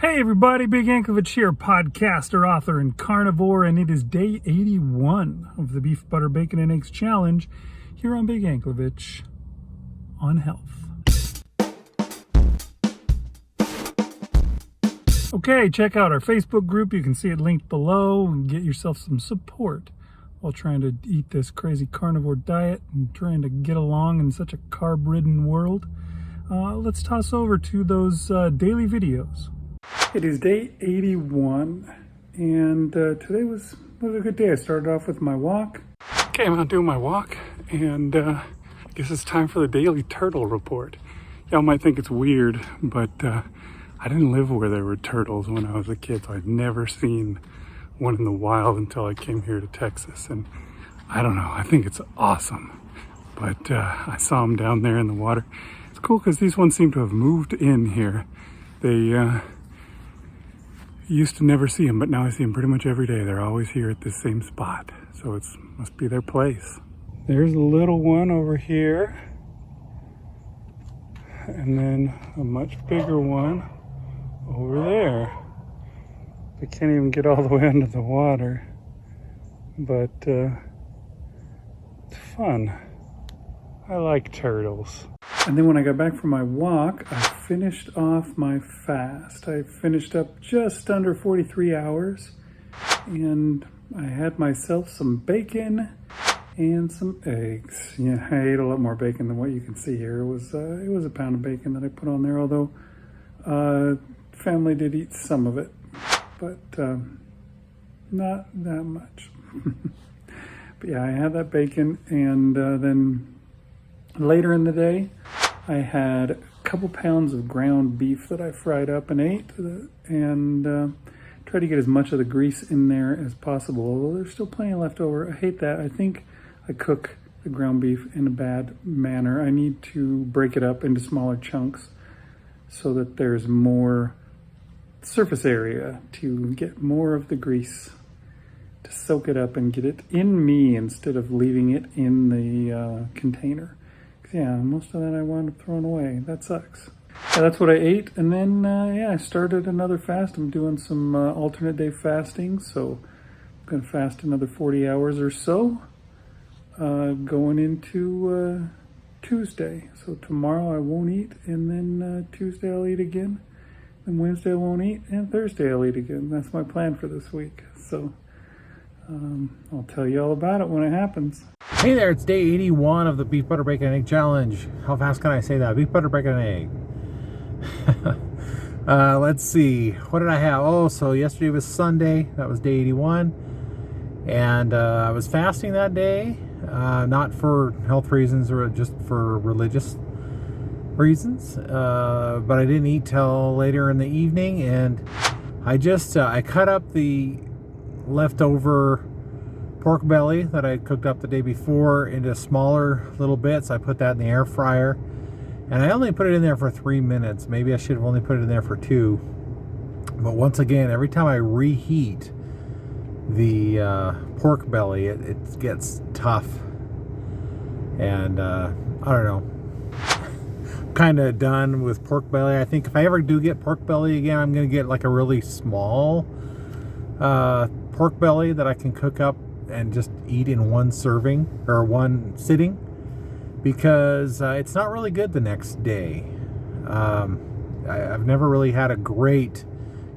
Hey everybody, Big Anklevich here, podcaster, author, and carnivore, and it is day 81 of the Beef, Butter, Bacon, and Eggs Challenge here on Big Anklevich on health. Okay, check out our Facebook group. You can see it linked below and get yourself some support while trying to eat this crazy carnivore diet and trying to get along in such a carb-ridden world. Let's toss over to those daily videos. It is day 81, and today was a good day. I started off with my walk. Okay, I'm out doing my walk, and I guess it's time for the daily turtle report. Y'all might think it's weird, but I didn't live where there were turtles when I was a kid, so I'd never seen one in the wild until I came here to Texas, and I don't know, I think it's awesome. But I saw them down there in the water. It's cool because these ones seem to have moved in here. They used to never see them, but now I see them pretty much every day. They're always here at this same spot, so it must be their place. There's a little one over here, and then a much bigger one over there. They can't even get all the way under the water, but it's fun. I like turtles. And then when I got back from my walk, I finished off my fast. I finished up just under 43 hours, and I had myself some bacon and some eggs. Yeah, I ate a lot more bacon than what you can see here. It was a pound of bacon that I put on there, although family did eat some of it, but not that much. But yeah, I had that bacon, and then later in the day, I had a couple pounds of ground beef that I fried up and ate, and tried to get as much of the grease in there as possible, although there's still plenty left over. I hate that. I think I cook the ground beef in a bad manner. I need to break it up into smaller chunks so that there's more surface area to get more of the grease, to soak it up and get it in me instead of leaving it in the container. Yeah, most of that I wound up throwing away. That sucks. Yeah, that's what I ate, and then yeah, I started another fast. I'm doing some alternate day fasting, so I'm gonna fast another 40 hours or so, going into Tuesday. So tomorrow I won't eat, and then Tuesday I'll eat again, and Wednesday I won't eat, and Thursday I'll eat again. That's my plan for this week. So I'll tell you all about it when it happens. Hey there, it's day 81 of the Beef, Butter, Bacon, and Egg Challenge. How fast can I say that? Beef, butter, bacon, and egg. Let's see. What did I have? Oh, so yesterday was Sunday. That was day 81. And I was fasting that day. Not for health reasons or just for religious reasons. But I didn't eat till later in the evening. And I just, I cut up the leftover pork belly that I cooked up the day before into smaller little bits. I put that in the air fryer, and I only put it in there for 3 minutes. Maybe I should have only put it in there for 2. But once again, every time I reheat the pork belly, it gets tough, and I don't know. I'm kind of done with pork belly. I think if I ever do get pork belly again, I'm going to get like a really small pork belly that I can cook up and just eat in one serving or one sitting, because it's not really good the next day. I've never really had a great,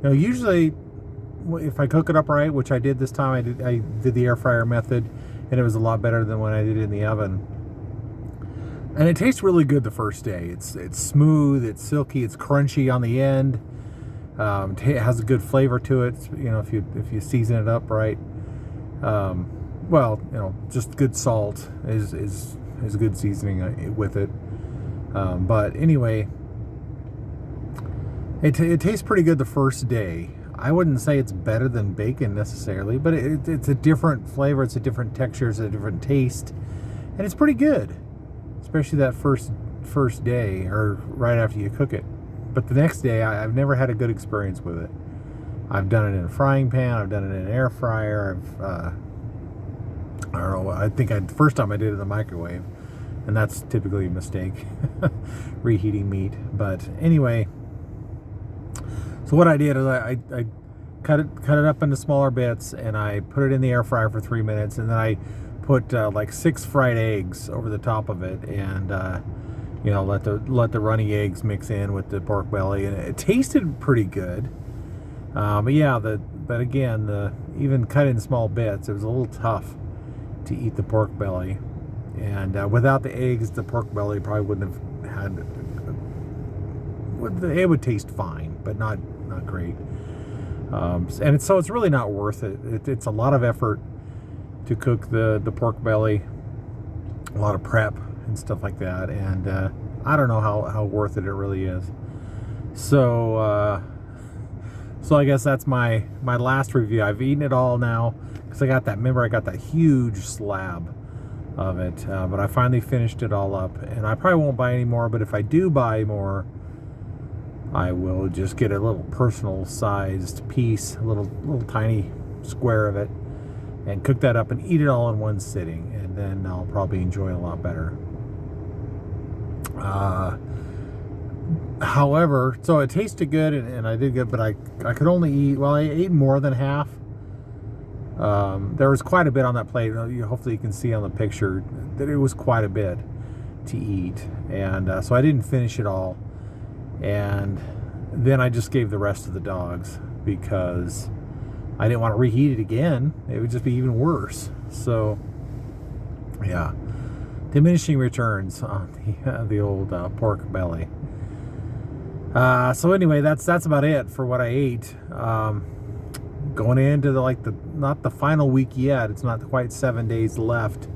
usually if I cook it up right, which I did this time, I did the air fryer method, and it was a lot better than when I did it in the oven. And it tastes really good the first day. It's smooth, it's silky, it's crunchy on the end. It has a good flavor to it, if you season it up right. Well, just good salt is good seasoning with it. But anyway, it tastes pretty good the first day. I wouldn't say it's better than bacon necessarily, but it's a different flavor, it's a different texture, it's a different taste, and it's pretty good, especially that first day or right after you cook it. But the next day, I've never had a good experience with it. I've done it in a frying pan, I've done it in an air fryer, I don't know, I think the first time I did it in the microwave, and that's typically a mistake, reheating meat. But anyway, So what I did is I cut it up into smaller bits, and I put it in the air fryer for 3 minutes, and then I put like 6 fried eggs over the top of it, and you know, let the runny eggs mix in with the pork belly, and it tasted pretty good. But yeah, but again, even cut in small bits, it was a little tough to eat the pork belly, and without the eggs, the pork belly probably wouldn't have had. It would taste fine, but not great. And so it's really not worth it. It's a lot of effort to cook the pork belly, a lot of prep and stuff like that, and I don't know how worth it really is. So so I guess that's my last review. I've eaten it all now because I got that huge slab of it, but I finally finished it all up, and I probably won't buy any more, but if I do buy more, I will just get a little personal sized piece, a little tiny square of it, and cook that up and eat it all in one sitting, and then I'll probably enjoy it a lot better. However, so it tasted good, and I did good, but I could only eat, well, I ate more than half. There was quite a bit on that plate. Hopefully you can see on the picture that it was quite a bit to eat, and so I didn't finish it all, and then I just gave the rest to the dogs because I didn't want to reheat it again. It would just be even worse. So yeah, diminishing returns on the old pork belly. So anyway, that's about it for what I ate. Going into not the final week yet. It's not quite 7 days left,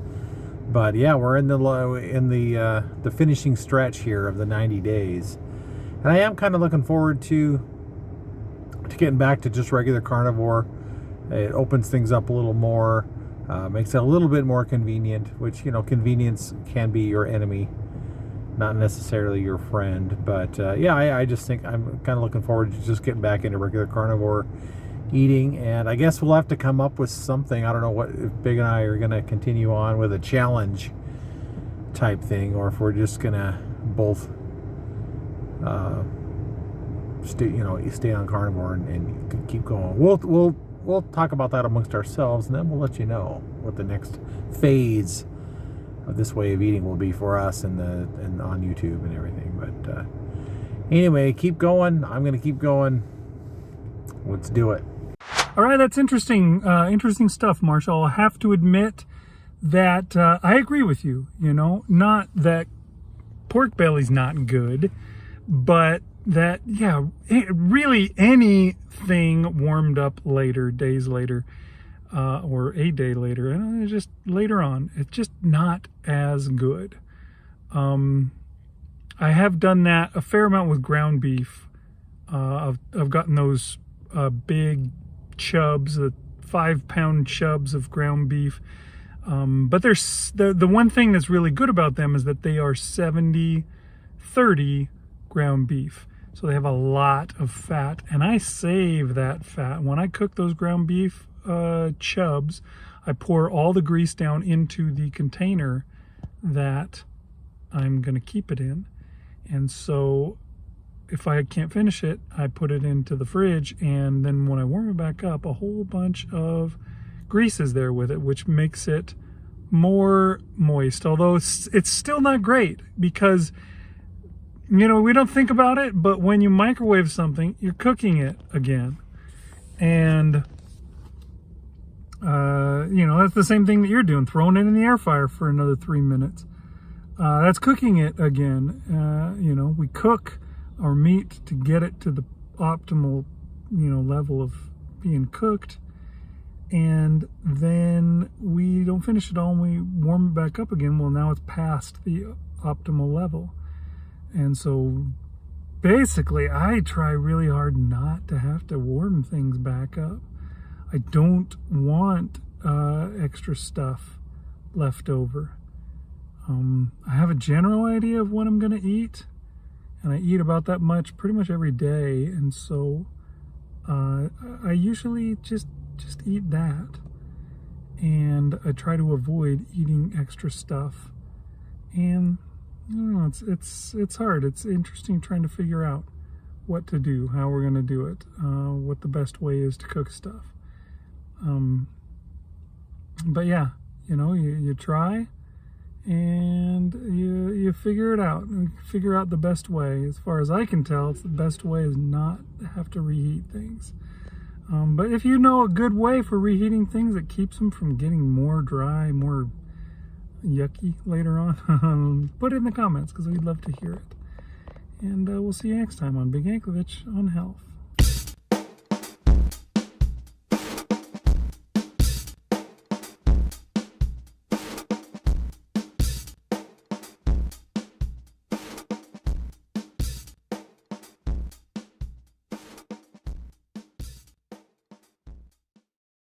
but yeah, we're in the finishing stretch here of the 90 days, and I am kind of looking forward to getting back to just regular carnivore. It opens things up a little more, makes it a little bit more convenient, which, you know, convenience can be your enemy, not necessarily your friend. But yeah, I just think I'm kind of looking forward to just getting back into regular carnivore eating, and I guess we'll have to come up with something. I don't know if Big and I are going to continue on with a challenge type thing, or if we're just going to both stay on carnivore and keep going. We'll talk about that amongst ourselves, and then we'll let you know what the next phase of this way of eating will be for us and on YouTube and everything. But anyway, keep going. I'm going to keep going. Let's do it. All right, that's interesting stuff, Marshall. I have to admit that I agree with you. You know, not that pork belly's not good, but that, yeah, really anything warmed up later, days later, or a day later, and just later on, it's just not as good. I have done that a fair amount with ground beef. I've gotten those big chubs, the 5-pound chubs of ground beef. But there's the one thing that's really good about them is that they are 70-30 ground beef. So they have a lot of fat, and I save that fat. When I cook those ground beef chubs, I pour all the grease down into the container that I'm going to keep it in. And so if I can't finish it, I put it into the fridge, and then when I warm it back up, a whole bunch of grease is there with it, which makes it more moist. Although it's still not great because, you know, we don't think about it, but when you microwave something, you're cooking it again. And, you know, that's the same thing that you're doing, throwing it in the air fryer for another 3 minutes. That's cooking it again. You know, we cook our meat to get it to the optimal, you know, level of being cooked, and then we don't finish it all and we warm it back up again. Well, now it's past the optimal level, and so basically I try really hard not to have to warm things back up. I don't want extra stuff left over. I have a general idea of what I'm gonna eat, and I eat about that much pretty much every day, and so I usually just eat that, and I try to avoid eating extra stuff. And I don't know, it's hard. It's interesting trying to figure out what to do, how we're going to do it, what the best way is to cook stuff. But yeah, you know, you try and you figure it out, and figure out the best way. As far as I can tell, it's the best way is not to have to reheat things. But if you know a good way for reheating things that keeps them from getting more dry, more yucky later on, put it in the comments, because we'd love to hear it. And we'll see you next time on Big Anklevich on Health.